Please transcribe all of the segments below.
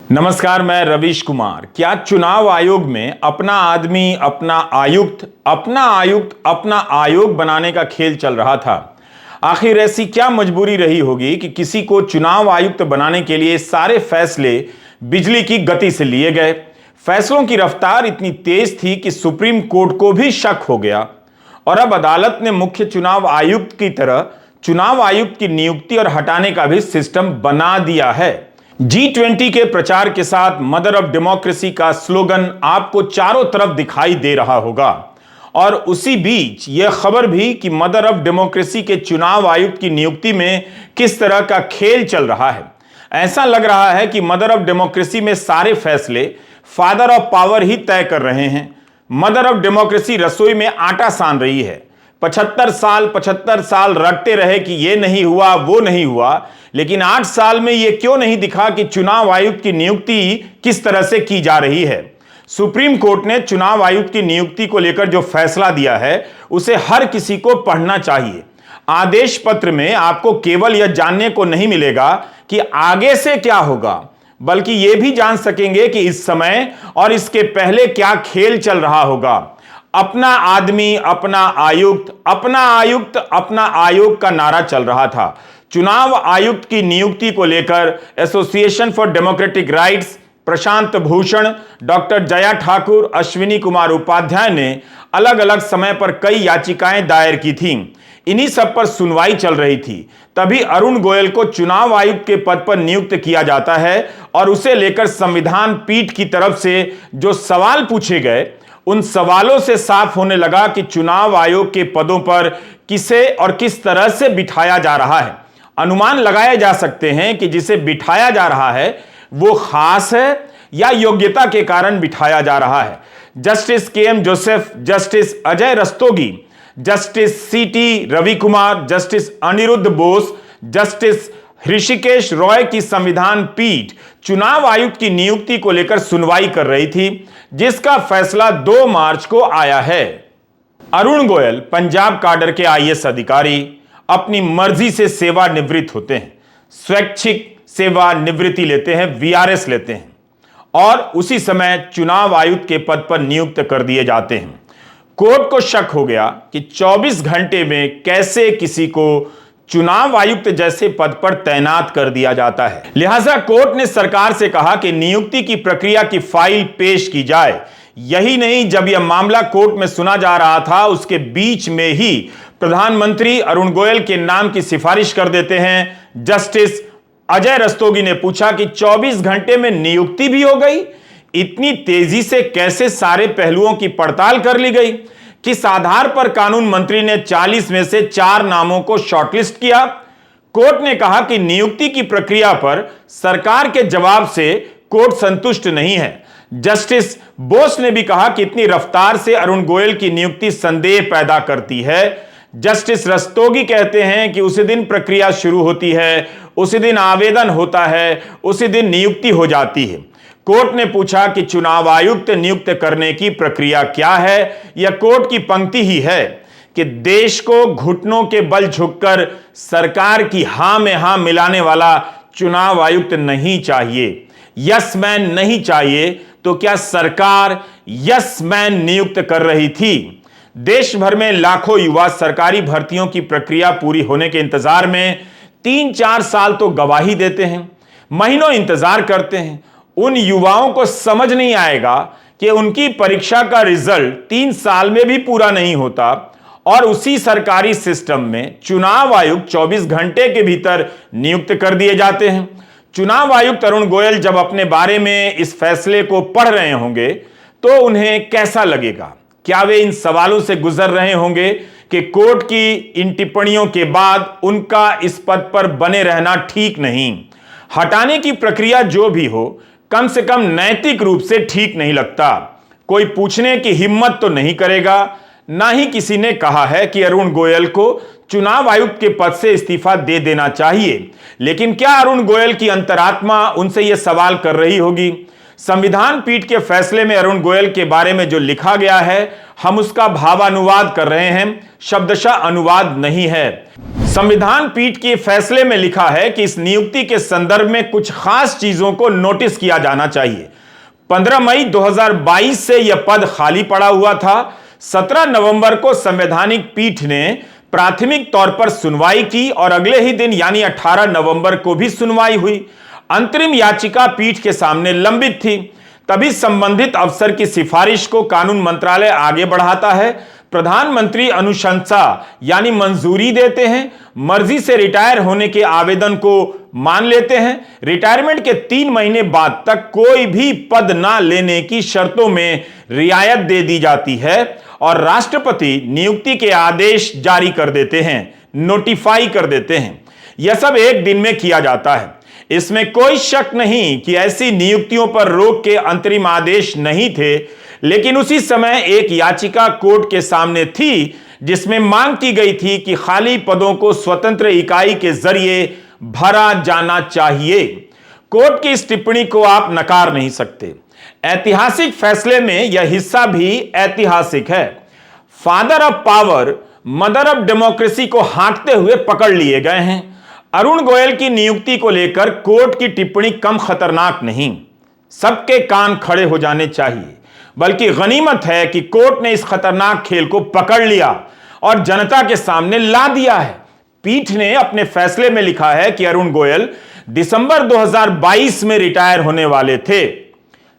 नमस्कार, मैं रवीश कुमार। क्या चुनाव आयोग में अपना आदमी अपना आयुक्त, अपना आयुक्त अपना आयोग बनाने का खेल चल रहा था? आखिर ऐसी क्या मजबूरी रही होगी कि किसी को चुनाव आयुक्त बनाने के लिए सारे फैसले बिजली की गति से लिए गए। फैसलों की रफ्तार इतनी तेज थी कि सुप्रीम कोर्ट को भी शक हो गया और अब अदालत ने मुख्य चुनाव आयुक्त की तरह चुनाव आयुक्त की नियुक्ति और हटाने का भी सिस्टम बना दिया है। G20 के प्रचार के साथ मदर ऑफ डेमोक्रेसी का स्लोगन आपको चारों तरफ दिखाई दे रहा होगा और उसी बीच यह खबर भी कि मदर ऑफ डेमोक्रेसी के चुनाव आयुक्त की नियुक्ति में किस तरह का खेल चल रहा है। ऐसा लग रहा है कि मदर ऑफ डेमोक्रेसी में सारे फैसले फादर ऑफ पावर ही तय कर रहे हैं। मदर ऑफ डेमोक्रेसी रसोई में आटा सान रही है। 75 साल रटते रहे कि यह नहीं हुआ वो नहीं हुआ, लेकिन 8 साल में यह क्यों नहीं दिखा कि चुनाव आयुक्त की नियुक्ति किस तरह से की जा रही है। सुप्रीम कोर्ट ने चुनाव आयुक्त की नियुक्ति को लेकर जो फैसला दिया है उसे हर किसी को पढ़ना चाहिए। आदेश पत्र में आपको केवल यह जानने को नहीं मिलेगा कि आगे से क्या होगा, बल्कि यह भी जान सकेंगे कि इस समय और इसके पहले क्या खेल चल रहा होगा। अपना आदमी अपना आयुक्त, अपना आयुक्त अपना आयोग का नारा चल रहा था। चुनाव आयुक्त की नियुक्ति को लेकर association for democratic rights, Prashant Bhushan, doctor Jaya Thakur, Ashwini Kumar Upadhyay ने अलग अलग समय पर कई याचिकाएं दायर की थीं। इन्हीं सब पर सुनवाई चल रही थी। तभी अरुण गोयल को चुनाव आयुक्त के पद पर नियुक्त किया जाता है और उसे लेकर संविधान पीठ की तरफ से जो सवाल पूछे गए, उन सवालों से साफ होने लगा कि चुनाव आयोग के पदों पर किसे और किस तरह से बिठाया जा रहा है। अनुमान लगाए जा सकते हैं कि जिसे बिठाया जा रहा है वो खास है या योग्यता के कारण बिठाया जा रहा है। Justice KM Joseph, justice Ajay Rastogi, justice CT Ravi Kumar, justice Anirudh Bose, justice Rishikesh Roy की संविधान पीठ चुनाव आयुक्त की नियुक्ति को लेकर सुनवाई कर रही थी, जिसका फैसला 2 मार्च को आया है। अरुण गोयल पंजाब काडर के IAS अधिकारी अपनी मर्जी से सेवानिवृत्त होते हैं, स्वैच्छिक सेवानिवृत्ति लेते हैं, VRS लेते हैं और उसी समय चुनाव आयुक्त के पद पर नियुक्त कर दिए जाते हैं। कोर्ट को शक हो गया कि 24 घंटे में कैसे किसी को चुनाव आयुक्त जैसे पद पर तैनात कर दिया जाता है। लिहाजा कोर्ट ने सरकार से कहा कि नियुक्ति की प्रक्रिया की फाइल पेश की जाए। यही नहीं, जब यह मामला कोर्ट में सुना जा रहा था उसके बीच में ही प्रधानमंत्री अरुण गोयल के नाम की सिफारिश कर देते हैं। जस्टिस अजय रस्तोगी ने पूछा कि 24 घंटे में नियुक्ति भी हो गई? इतनी तेजी से कैसे सारे पहलुओं की पड़ताल कर ली गई? किस आधार पर कानून मंत्री ने 40 में से 4 नामों को शॉर्टलिस्ट किया? कोर्ट ने कहा कि नियुक्ति की प्रक्रिया पर सरकार के जवाब से कोर्ट संतुष्ट नहीं है। जस्टिस बोस ने भी कहा कि इतनी रफ्तार से अरुण गोयल की नियुक्ति संदेह पैदा करती है। जस्टिस रस्तोगी कहते हैं कि उसी दिन प्रक्रिया शुरू होती है, उसी दिन आवेदन होता है, उसी दिन नियुक्ति हो जाती है। कोर्ट ने पूछा कि चुनाव आयुक्त नियुक्त करने की प्रक्रिया क्या है? यह कोर्ट की पंक्ति ही है कि देश को घुटनों के बल झुककर सरकार की हां में हां मिलाने वाला चुनाव आयुक्त नहीं चाहिए, यस मैन नहीं चाहिए। तो क्या सरकार यस मैन नियुक्त कर रही थी? देश भर में लाखों युवा सरकारी भर्तियों की प्रक्रिया पूरी होने के इंतजार में 3-4 साल तो गवाही देते हैं, महीनों इंतजार करते हैं। उन युवाओं को समझ नहीं आएगा कि उनकी परीक्षा का रिजल्ट 3 साल में भी पूरा नहीं होता और उसी सरकारी सिस्टम में चुनाव आयुक्त 24 घंटे के भीतर नियुक्त कर दिए जाते हैं। चुनाव आयुक्त अरुण गोयल जब अपने बारे में इस फैसले को पढ़ रहे होंगे तो उन्हें कैसा लगेगा? क्या वे इन सवालों से गुजर रहे होंगे कि कोर्ट की इन टिप्पणियों के बाद उनका इस पद पर बने रहना ठीक नहीं? हटाने की प्रक्रिया जो भी हो, कम से कम नैतिक रूप से ठीक नहीं लगता। कोई पूछने की हिम्मत तो नहीं करेगा। ना ही किसी ने कहा है कि अरुण गोयल को चुनाव आयुक्त के पद से इस्तीफा दे देना चाहिए। लेकिन क्या अरुण गोयल की अंतरात्मा उनसे यह सवाल कर रही होगी? संविधान पीठ के फैसले में अरुण गोयल के बारे में जो लिखा गया है, हम उसका भावानुवाद कर रहे हैं, शब्दशः अनुवाद नहीं है। संविधान पीठ के फैसले में लिखा है कि इस नियुक्ति के संदर्भ में कुछ खास चीजों को नोटिस किया जाना चाहिए। 15 मई 2022 से यह पद खाली पड़ा हुआ था। 17 नवंबर को संवैधानिक पीठ ने प्राथमिक तौर पर सुनवाई की और अगले ही दिन यानी 18 नवंबर को भी सुनवाई हुई। अंतरिम याचिका पीठ के सामने लंबित थी। तभी संबंधित अफसर की सिफारिश को कानून मंत्रालय आगे बढ़ाता है। प्रधानमंत्री अनुशंसा यानी मंजूरी देते हैं। मर्जी से रिटायर होने के आवेदन को मान लेते हैं। रिटायरमेंट के 3 महीने बाद तक कोई भी पद ना लेने की शर्तों में रियायत दे दी जाती है और राष्ट्रपति नियुक्ति के आदेश जारी कर देते हैं, नोटिफाई कर देते हैं। यह सब एक दिन में किया जाता है। इसमें कोई शक नहीं कि ऐसी नियुक्तियों पर रोक के अंतरिम आदेश नहीं थे, लेकिन उसी समय एक याचिका कोर्ट के सामने थी जिसमें मांग की गई थी कि खाली पदों को स्वतंत्र इकाई के जरिए भरा जाना चाहिए। कोर्ट की इस टिप्पणी को आप नकार नहीं सकते। ऐतिहासिक फैसले में यह हिस्सा भी ऐतिहासिक है। Father of power, mother of democracy को हाँकते हुए पकड़ लिए गए हैं। अरुण गोयल की नियुक्ति को लेकर कोर्ट की टिप्पणी कम खतरनाक नहीं, सबके कान खड़े हो जाने चाहिए, बल्कि गनीमत है कि कोर्ट ने इस खतरनाक खेल को पकड़ लिया और जनता के सामने ला दिया है। पीठ ने अपने फैसले में लिखा है कि अरुण गोयल दिसंबर 2022 में रिटायर होने वाले थे।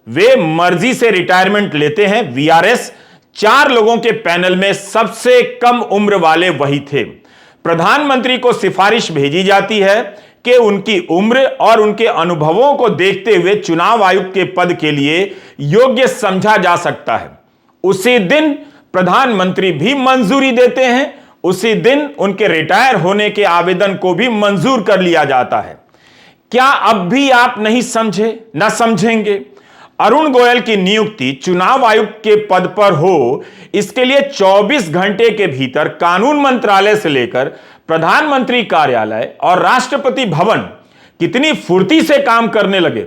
वे मर्जी से रिटायरमेंट लेते हैं। वीआरएस 4 लोगों के पैनल में सबसे कम उम्र वाले वही थे। प्रधानमंत्री को सिफारिश भेजी जाती है कि उनकी उम्र और उनके अनुभवों को देखते हुए चुनाव आयुक्त के पद के लिए योग्य समझा जा सकता है। उसी दिन प्रधानमंत्री भी मंजूरी देते हैं। उसी दिन उनके रिटायर होने के आवेदन को भी मंजूर कर लिया जाता है। क्या अब भी आप नहीं समझे, ना समझेंगे? अरुण गोयल की नियुक्ति चुनाव आयुक्त के पद पर हो, इसके लिए 24 घंटे के भीतर कानून मंत्रालय से लेकर प्रधानमंत्री कार्यालय और राष्ट्रपति भवन कितनी फुर्ती से काम करने लगे।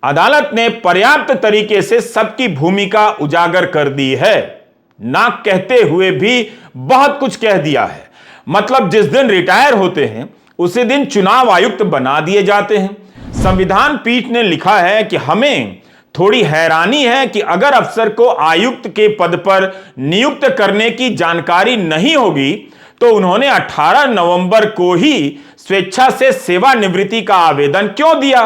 अदालत ने पर्याप्त तरीके से सबकी भूमिका उजागर कर दी है। ना कहते हुए भी बहुत कुछ कह दिया है। मतलब जिस दिन रिटायर होते हैं उसी दिन चुनाव आयुक्त बना दिए जाते हैं। संविधान पीठ ने लिखा है कि हमें थोड़ी हैरानी है कि अगर अफसर को आयुक्त के पद पर नियुक्त करने की जानकारी नहीं होगी तो उन्होंने 18 नवंबर को ही स्वेच्छा से सेवानिवृत्ति का आवेदन क्यों दिया?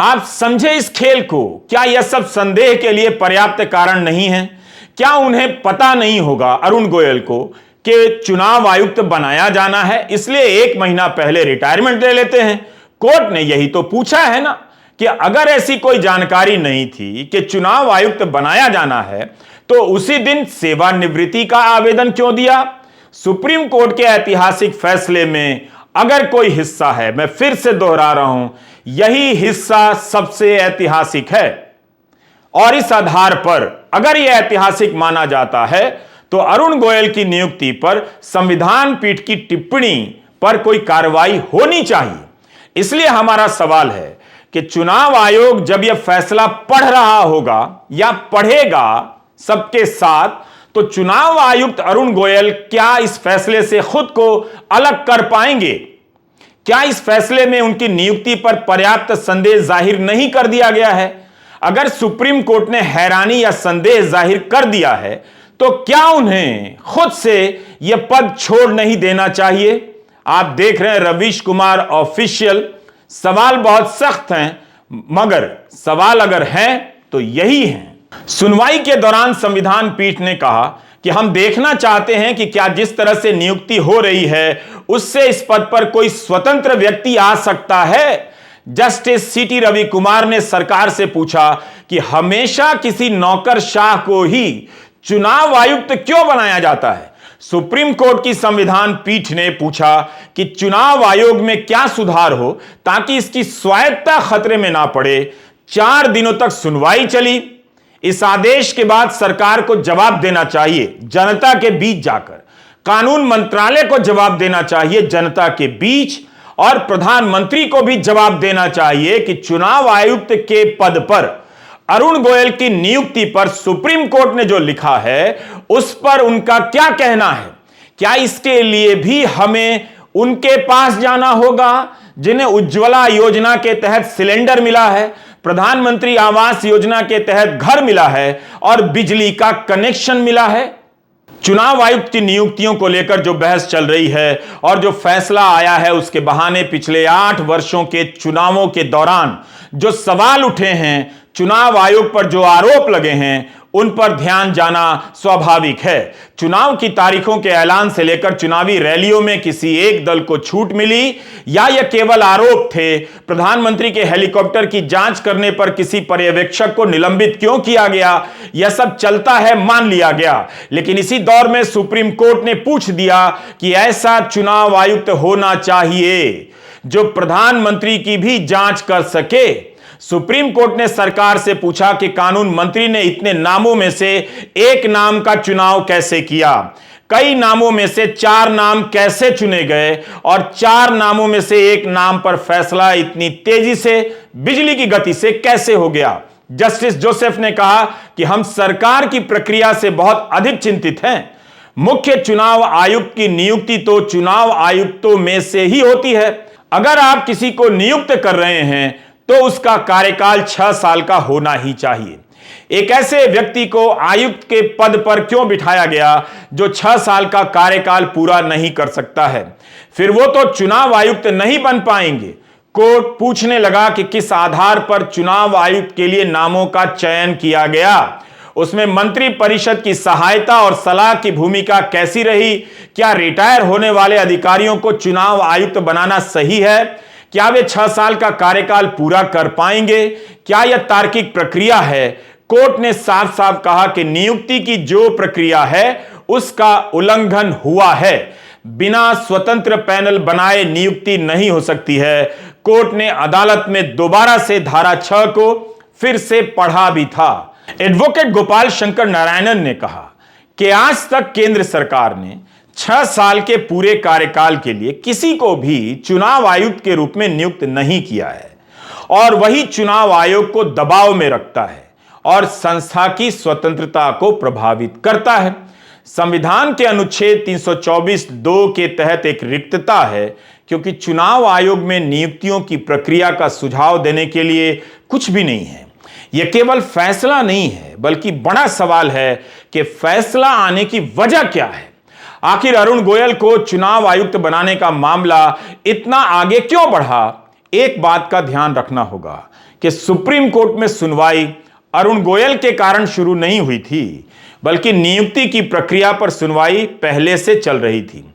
आप समझे इस खेल को? क्या यह सब संदेह के लिए पर्याप्त कारण नहीं है? क्या उन्हें पता नहीं होगा अरुण गोयल को कि चुनाव आयुक्त बनाया जाना है, इसलिए 1 महीना पहले रिटायरमेंट ले लेते हैं? कोर्ट ने यही तो पूछा है ना कि अगर ऐसी कोई जानकारी नहीं थी कि चुनाव आयुक्त बनाया जाना है तो उसी दिन सेवानिवृत्ति का आवेदन क्यों दिया? सुप्रीम कोर्ट के ऐतिहासिक फैसले में अगर कोई हिस्सा है, मैं फिर से दोहरा रहा हूं, यही हिस्सा सबसे ऐतिहासिक है। और इस आधार पर अगर यह ऐतिहासिक माना जाता है तो अरुण गोयल की नियुक्ति पर संविधान पीठ की टिप्पणी पर कोई कार्रवाई होनी चाहिए। इसलिए हमारा सवाल है कि चुनाव आयोग जब यह फैसला पढ़ रहा होगा या पढ़ेगा सबके साथ, तो चुनाव आयुक्त अरुण गोयल क्या इस फैसले से खुद को अलग कर पाएंगे? क्या इस फैसले में उनकी नियुक्ति पर पर्याप्त संदेह जाहिर नहीं कर दिया गया है? अगर सुप्रीम कोर्ट ने हैरानी या संदेह जाहिर कर दिया है तो क्या उन्हें खुद से यह पद छोड़ नहीं देना चाहिए? आप देख रहे हैं रवीश कुमार ऑफिशियल। सवाल बहुत सख्त हैं, मगर सवाल अगर हैं तो यही हैं। सुनवाई के दौरान संविधान पीठ ने कहा कि हम देखना चाहते हैं कि क्या जिस तरह से नियुक्ति हो रही है उससे इस पद पर कोई स्वतंत्र व्यक्ति आ सकता है। जस्टिस सीटी रवि कुमार ने सरकार से पूछा कि हमेशा किसी नौकरशाह को ही चुनाव आयुक्त क्यों बनाया जाता है। सुप्रीम कोर्ट की संविधान पीठ ने पूछा कि चुनाव आयोग में क्या सुधार हो ताकि इसकी स्वायत्तता खतरे में ना पड़े। 4 दिनों तक सुनवाई चली। इस आदेश के बाद सरकार को जवाब देना चाहिए जनता के बीच जाकर, कानून मंत्रालय को जवाब देना चाहिए जनता के बीच, और प्रधानमंत्री को भी जवाब देना चाहिए कि चुनाव आयुक्त के पद पर अरुण गोयल की नियुक्ति पर सुप्रीम कोर्ट ने जो लिखा है उस पर उनका क्या कहना है। क्या इसके लिए भी हमें उनके पास जाना होगा जिन्हें उज्ज्वला योजना के तहत सिलेंडर मिला है, प्रधानमंत्री आवास योजना के तहत घर मिला है और बिजली का कनेक्शन मिला है। चुनाव आयुक्त की नियुक्तियों को लेकर जो बहस चल रही है और जो फैसला आया है, उसके बहाने पिछले 8 वर्षों के चुनावों के दौरान जो सवाल उठे हैं, चुनाव आयोग पर जो आरोप लगे हैं, उन पर ध्यान जाना स्वाभाविक है। चुनाव की तारीखों के ऐलान से लेकर चुनावी रैलियों में किसी एक दल को छूट मिली या यह केवल आरोप थे? प्रधानमंत्री के हेलीकॉप्टर की जांच करने पर किसी पर्यवेक्षक को निलंबित क्यों किया गया? यह सब चलता है, मान लिया गया, लेकिन इसी दौर में सुप्रीम कोर्ट ने पूछ दिया कि ऐसा चुनाव आयुक्त होना चाहिए जो प्रधानमंत्री की भी जांच कर सके। सुप्रीम कोर्ट ने सरकार से पूछा कि कानून मंत्री ने इतने नामों में से एक नाम का चुनाव कैसे किया? कई नामों में से 4 नाम कैसे चुने गए और 4 नामों में से एक नाम पर फैसला इतनी तेजी से, बिजली की गति से कैसे हो गया? जस्टिस जोसेफ ने कहा कि हम सरकार की प्रक्रिया से बहुत अधिक चिंतित हैं। मुख्य चुनाव आयुक्त की नियुक्ति तो चुनाव आयुक्तों में से ही होती है। अगर आप किसी को नियुक्त कर रहे हैं तो उसका कार्यकाल 6 साल का होना ही चाहिए। एक ऐसे व्यक्ति को आयुक्त के पद पर क्यों बिठाया गया जो 6 साल का कार्यकाल पूरा नहीं कर सकता है? फिर वो तो चुनाव आयुक्त नहीं बन पाएंगे। कोर्ट पूछने लगा कि किस आधार पर चुनाव आयुक्त के लिए नामों का चयन किया गया, उसमें मंत्री परिषद की सहायता और सलाह की भूमिका कैसी रही? क्या रिटायर होने वाले अधिकारियों को चुनाव आयुक्त बनाना सही है? क्या वे 6 साल का कार्यकाल पूरा कर पाएंगे? क्या यह तार्किक प्रक्रिया है? कोर्ट ने साफ साफ कहा कि नियुक्ति की जो प्रक्रिया है उसका उल्लंघन हुआ है। बिना स्वतंत्र पैनल बनाए नियुक्ति नहीं हो सकती है। कोर्ट ने अदालत में दोबारा से धारा 6 को फिर से पढ़ा भी था। एडवोकेट गोपाल शंकर नारायणन ने कहा कि आज तक केंद्र सरकार ने 6 साल के पूरे कार्यकाल के लिए किसी को भी चुनाव आयुक्त के रूप में नियुक्त नहीं किया है और वही चुनाव आयोग को दबाव में रखता है और संस्था की स्वतंत्रता को प्रभावित करता है। संविधान के अनुच्छेद 324(2) के तहत एक रिक्तता है, क्योंकि चुनाव आयोग में नियुक्तियों की प्रक्रिया का सुझाव देने के लिए कुछ भी नहीं है। यह केवल फैसला नहीं है, बल्कि बड़ा सवाल है कि फैसला आने की वजह क्या है। आखिर अरुण गोयल को चुनाव आयुक्त बनाने का मामला इतना आगे क्यों बढ़ा? एक बात का ध्यान रखना होगा कि सुप्रीम कोर्ट में सुनवाई अरुण गोयल के कारण शुरू नहीं हुई थी, बल्कि नियुक्ति की प्रक्रिया पर सुनवाई पहले से चल रही थी।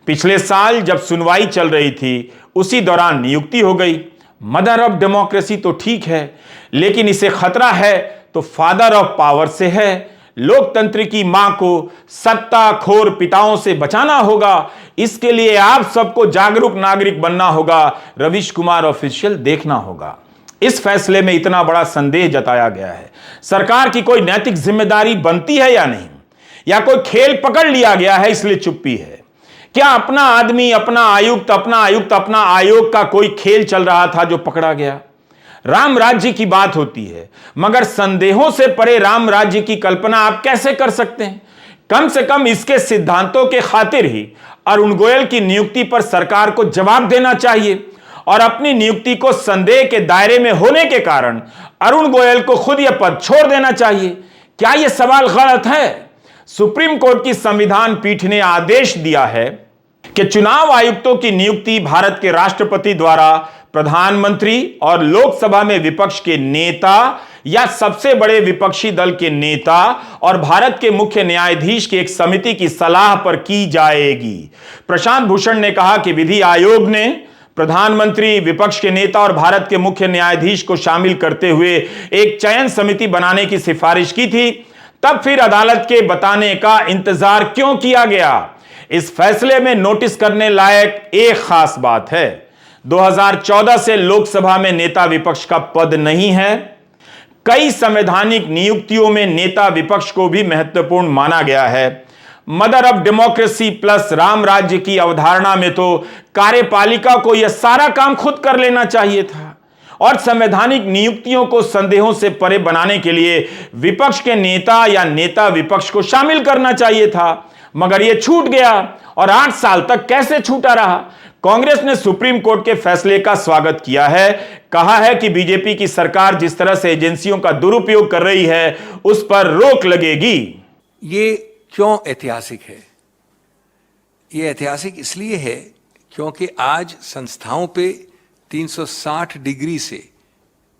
पिछले साल जब सुनवाई चल रही थी, उसी दौरान नियुक्ति हो गई। मदर ऑफ डेमोक्रेसी तो ठीक है, लेकिन इसे खतरा है तो फादर ऑफ पावर से है। लोकतंत्र की मां को सत्ताखोर पिताओं से बचाना होगा। इसके लिए आप सबको जागरूक नागरिक बनना होगा। रवीश कुमार ऑफिशियल देखना होगा। इस फैसले में इतना बड़ा संदेह जताया गया है। सरकार की कोई नैतिक जिम्मेदारी बनती है या नहीं, या कोई खेल पकड़ लिया गया है इसलिए चुप्पी है? क्या अपना आदमी, अपना आयुक्त, अपना आयुक्त, अपना आयोग का कोई खेल चल रहा था जो पकड़ा गया? राम राज्य की बात होती है, मगर संदेहों से परे राम राज्य की कल्पना आप कैसे कर सकते हैं? कम से कम इसके सिद्धांतों के खातिर ही अरुण गोयल की नियुक्ति पर सरकार को जवाब देना चाहिए और अपनी नियुक्ति को संदेह के दायरे में होने के कारण अरुण गोयल को खुद यह पद छोड़ देना चाहिए। क्या यह सवाल गलत है? सुप्रीम कोर्ट की संविधान पीठ ने आदेश दिया है कि चुनाव आयुक्तों की नियुक्ति भारत के राष्ट्रपति द्वारा प्रधानमंत्री और लोकसभा में विपक्ष के नेता या सबसे बड़े विपक्षी दल के नेता और भारत के मुख्य न्यायाधीश की एक समिति की सलाह पर की जाएगी। प्रशांत भूषण ने कहा कि विधि आयोग ने प्रधानमंत्री, विपक्ष के नेता और भारत के मुख्य न्यायाधीश को शामिल करते हुए एक चयन समिति बनाने की सिफारिश की थी। तब फिर अदालत के बताने का इंतजार क्यों किया गया? इस फैसले में नोटिस करने लायक एक खास बात है। 2014 से लोकसभा में नेता विपक्ष का पद नहीं है। कई संवैधानिक नियुक्तियों में नेता विपक्ष को भी महत्वपूर्ण माना गया है। Mother of democracy plus Ram राज्य की अवधारणा में तो कार्यपालिका को यह सारा काम खुद कर लेना चाहिए था और संवैधानिक नियुक्तियों को संदेहों से परे बनाने के लिए विपक्ष के नेता या नेता विपक्ष को शामिल करना चाहिए था, मगर यह छूट गया। और 8 साल तक कैसे छूटा रहा? कांग्रेस ने सुप्रीम कोर्ट के फैसले का स्वागत किया है। कहा है कि बीजेपी की सरकार जिस तरह से एजेंसियों का दुरुपयोग कर रही है उस पर रोक लगेगी। ये क्यों ऐतिहासिक है? ये ऐतिहासिक इसलिए है क्योंकि आज संस्थाओं पे 360 डिग्री से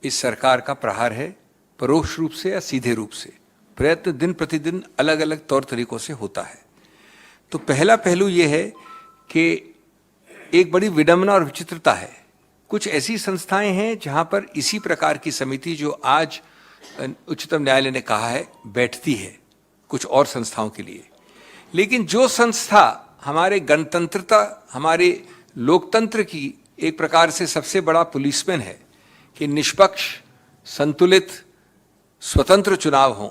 इस सरकार का प्रहार है, परोक्ष रूप से या सीधे रूप से। प्रयत्न दिन प्रतिदिन अलग अलग तौर तरीकों से होता है। तो पहला पहलू यह है कि एक बड़ी विडंबना और विचित्रता है। कुछ ऐसी संस्थाएं हैं जहां पर इसी प्रकार की समिति जो आज उच्चतम न्यायालय ने कहा है बैठती है कुछ और संस्थाओं के लिए, लेकिन जो संस्था हमारे गणतंत्रता, हमारे लोकतंत्र की एक प्रकार से सबसे बड़ा पुलिसमैन है कि निष्पक्ष, संतुलित, स्वतंत्र चुनाव हों,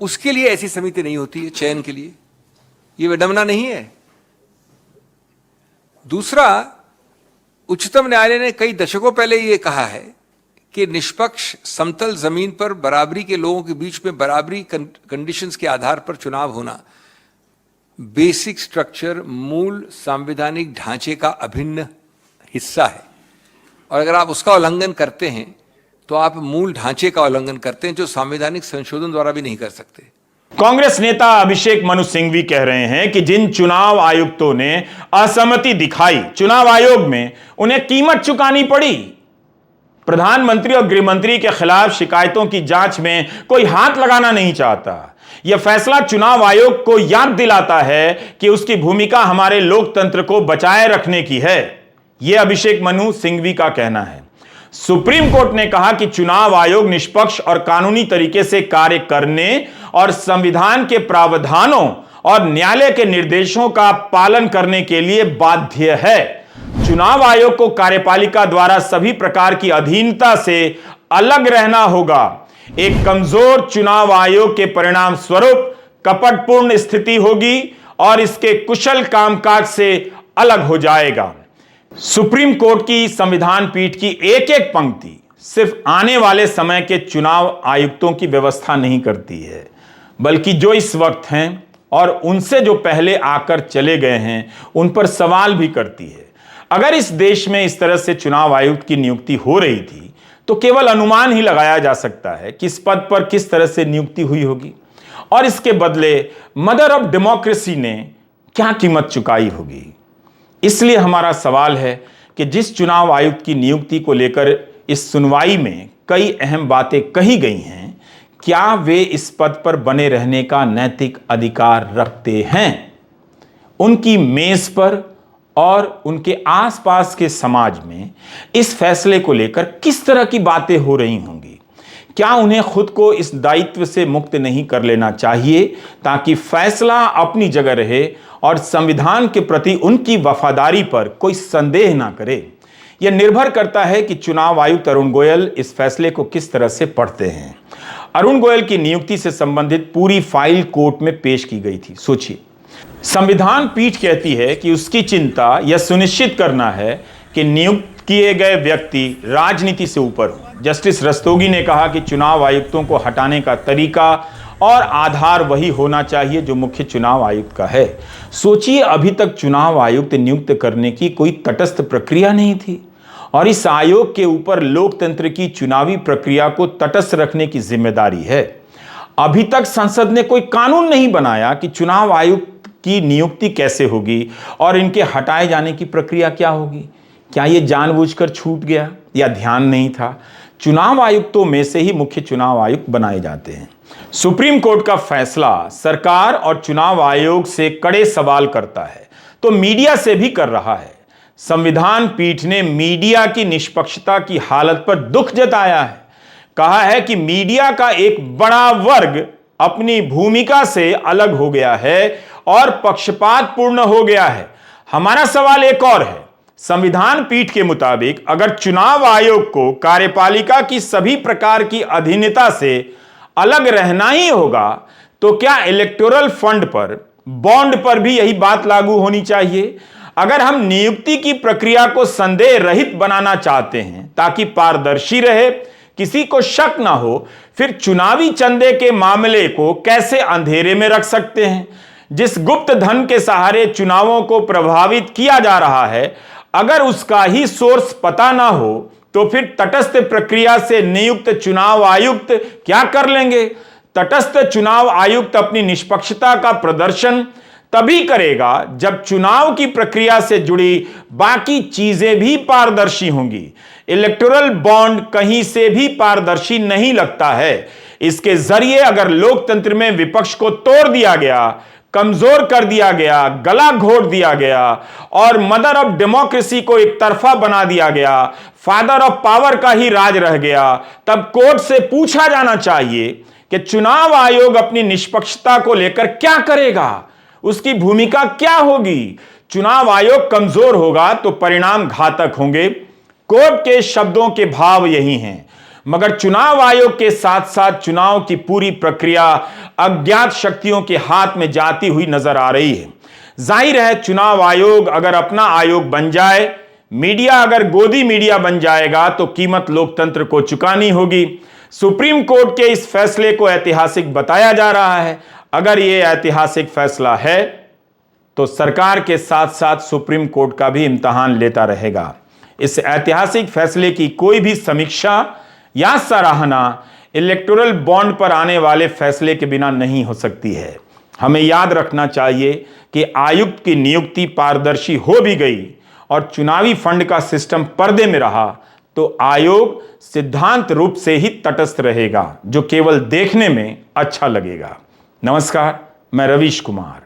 उसके लिए ऐसी समिति नहीं होती है चयन के लिए। ये विडंबना नहीं है? दूसरा, उच्चतम न्यायालय ने कई दशकों पहले ये कहा है कि निष्पक्ष समतल जमीन पर बराबरी के लोगों के बीच में बराबरी कंडीशंस के आधार पर चुनाव होना बेसिक स्ट्रक्चर, मूल संवैधानिक ढांचे का अभिन्न हिस्सा है, और अगर आप उसका उल्लंघन करते हैं तो आप मूल ढांचे का उल्लंघन करते हैं जो संवैधानिक संशोधन द्वारा भी नहीं कर सकते। कांग्रेस नेता अभिषेक मनु सिंघवी कह रहे हैं कि जिन चुनाव आयुक्तों ने असहमति दिखाई, चुनाव आयोग में उन्हें कीमत चुकानी पड़ी। प्रधानमंत्री और गृहमंत्री के खिलाफ शिकायतों की जांच में कोई हाथ लगाना नहीं चाहता। यह फैसला चुनाव आयोग को याद दिलाता है कि उसकी भूमिका हमारे लोकतंत्र को बचाए रखने की है। यह अभिषेक मनु सिंघवी का कहना है। सुप्रीम कोर्ट ने कहा कि चुनाव आयोग निष्पक्ष और कानूनी तरीके से कार्य करने और संविधान के प्रावधानों और न्यायालय के निर्देशों का पालन करने के लिए बाध्य है। चुनाव आयोग को कार्यपालिका द्वारा सभी प्रकार की अधीनता से अलग रहना होगा। एक कमजोर चुनाव आयोग के परिणाम स्वरूप कपटपूर्ण स्थिति होगी और इसके कुशल कामकाज से अलग हो जाएगा। सुप्रीम कोर्ट की संविधान पीठ की एक एक पंक्ति सिर्फ आने वाले समय के चुनाव आयुक्तों की व्यवस्था नहीं करती है, बल्कि जो इस वक्त हैं और उनसे जो पहले आकर चले गए हैं उन पर सवाल भी करती है। अगर इस देश में इस तरह से चुनाव आयुक्त की नियुक्ति हो रही थी तो केवल अनुमान ही लगाया जा सकता है कि इस पद पर किस तरह से नियुक्ति हुई होगी और इसके बदले मदर ऑफ डेमोक्रेसी ने क्या कीमत चुकाई होगी। इसलिए हमारा सवाल है कि जिस चुनाव आयुक्त की नियुक्ति को लेकर इस सुनवाई में कई अहम बातें कही गई हैं, क्या वे इस पद पर बने रहने का नैतिक अधिकार रखते हैं? उनकी मेज पर और उनके आसपास के समाज में इस फैसले को लेकर किस तरह की बातें हो रही होंगी? क्या उन्हें खुद को इस दायित्व से मुक्त नहीं कर लेना चाहिए ताकि फैसला अपनी जगह रहे और संविधान के प्रति उनकी वफादारी पर कोई संदेह ना करे? यह निर्भर करता है कि चुनाव आयुक्त अरुण गोयल इस फैसले को किस तरह से पढ़ते हैं। अरुण गोयल की नियुक्ति से संबंधित पूरी फाइल कोर्ट में पेश की गई थी। सोचिए, संविधान पीठ कहती है कि उसकी चिंता यह सुनिश्चित करना है कि नियुक्त किए गए व्यक्ति राजनीति से ऊपर हो। जस्टिस रस्तोगी ने कहा कि चुनाव आयुक्तों को हटाने का तरीका और आधार वही होना चाहिए जो मुख्य चुनाव आयुक्त का है। सोचिए, अभी तक चुनाव आयुक्त नियुक्त करने की कोई तटस्थ प्रक्रिया नहीं थी और इस आयोग के ऊपर लोकतंत्र की चुनावी प्रक्रिया को तटस्थ रखने की जिम्मेदारी है। अभी तक संसद ने कोई कानून नहीं बनाया कि चुनाव आयुक्त की नियुक्ति कैसे होगी और इनके हटाए जाने की प्रक्रिया क्या होगी। क्या यह जानबूझकर छूट गया या ध्यान नहीं था? चुनाव आयुक्तों में से ही मुख्य चुनाव आयुक्त बनाए जाते हैं। सुप्रीम कोर्ट का फैसला सरकार और चुनाव आयोग से कड़े सवाल करता है तो मीडिया से भी कर रहा है। संविधान पीठ ने मीडिया की निष्पक्षता की हालत पर दुख जताया है। कहा है कि मीडिया का एक बड़ा वर्ग अपनी भूमिका से अलग हो गया है और पक्षपातपूर्ण हो गया है। हमारा सवाल एक और है। संविधान पीठ के मुताबिक अगर चुनाव आयोग को कार्यपालिका की सभी प्रकार की अधीनता से अलग रहना ही होगा तो क्या इलेक्टोरल फंड पर, बॉन्ड पर भी यही बात लागू होनी चाहिए? अगर हम नियुक्ति की प्रक्रिया को संदेह रहित बनाना चाहते हैं ताकि पारदर्शी रहे, किसी को शक ना हो, फिर चुनावी चंदे के मामले को कैसे अंधेरे में रख सकते हैं? जिस गुप्त धन के सहारे चुनावों को प्रभावित किया जा रहा है, अगर उसका ही सोर्स पता ना हो तो फिर तटस्थ प्रक्रिया से नियुक्त चुनाव आयुक्त क्या कर लेंगे? तटस्थ चुनाव आयुक्त अपनी निष्पक्षता का प्रदर्शन तभी करेगा जब चुनाव की प्रक्रिया से जुड़ी बाकी चीजें भी पारदर्शी होंगी। इलेक्टोरल बॉन्ड कहीं से भी पारदर्शी नहीं लगता है। इसके जरिए अगर लोकतंत्र में विपक्ष को तोड़ दिया गया, कमजोर कर दिया गया, गला घोट दिया गया और मदर ऑफ डेमोक्रेसी को एक तरफा बना दिया गया, फादर ऑफ पावर का ही राज रह गया, तब कोर्ट से पूछा जाना चाहिए कि चुनाव आयोग अपनी निष्पक्षता को लेकर क्या करेगा, उसकी भूमिका क्या होगी। चुनाव आयोग कमजोर होगा तो परिणाम घातक होंगे। कोर्ट के शब्दों के भाव यही हैं। मगर चुनाव आयोग के साथ साथ चुनाव की पूरी प्रक्रिया अज्ञात शक्तियों के हाथ में जाती हुई नजर आ रही है। जाहिर है, चुनाव आयोग अगर अपना आयोग बन जाए, मीडिया अगर गोदी मीडिया बन जाएगा तो कीमत लोकतंत्र को चुकानी होगी। सुप्रीम कोर्ट के इस फैसले को ऐतिहासिक बताया जा रहा है। अगर यह ऐतिहासिक फैसला है तो सरकार के साथ साथ सुप्रीम कोर्ट का भी इम्तिहान लेता रहेगा। इस ऐतिहासिक फैसले की कोई भी समीक्षा या सराहना इलेक्टोरल बॉन्ड पर आने वाले फैसले के बिना नहीं हो सकती है। हमें याद रखना चाहिए कि आयुक्त की नियुक्ति पारदर्शी हो भी गई और चुनावी फंड का सिस्टम पर्दे में रहा तो आयोग सिद्धांत रूप से ही तटस्थ रहेगा, जो केवल देखने में अच्छा लगेगा। नमस्कार, मैं रवीश कुमार।